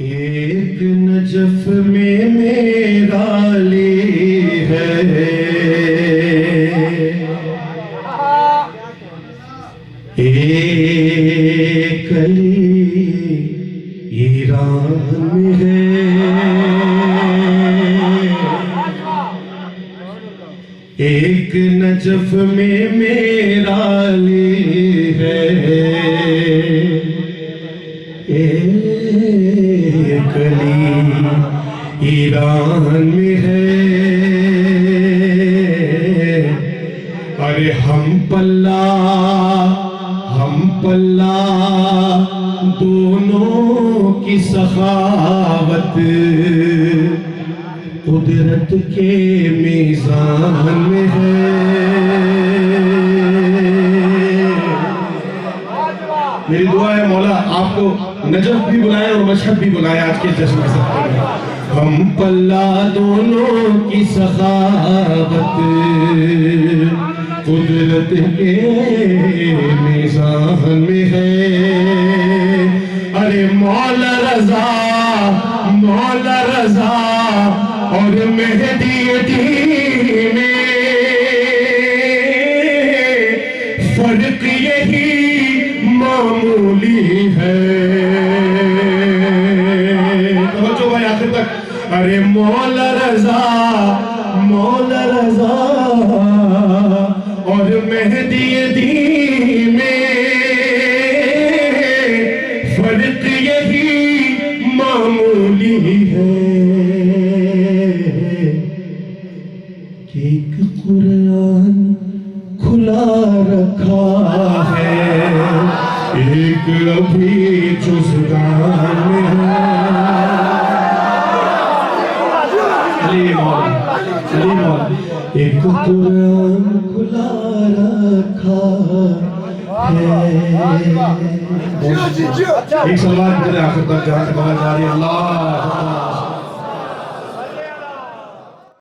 ایک نجف میں میرا لی ہے، ایک علی ایران میں ہے، ایک نجف میں میرا لی ہے، ایک علی ایران میں ہے۔ ارے ہم پلہ دونوں کی سخاوت قدرت کے میزان میں ہے۔ میری دعا ہے مولا آپ کو نجف بھی بلائے اور مشہد بھی بلائے آج کے جشن میں سب میں۔ ہم پلہ دونوں کی سخاوت قدرت کے میزان میں ہے۔ ارے مولا رضا اور مہدی دین میں فرق یہی معمولی ہے۔ توجہ بھائی آخر تک۔ ارے مولا رضا اور مہدی دین میں فرق یہی معمولی ہے کہ ایک قرآن کھلا رکھا ہے، ایک ابھی جزدان میں ہے۔ علی مولا ایک قرآن کھلا رکھا ہے۔ ایک سلوات کرے آخر تک جہاں سے بغیر جاری اللہ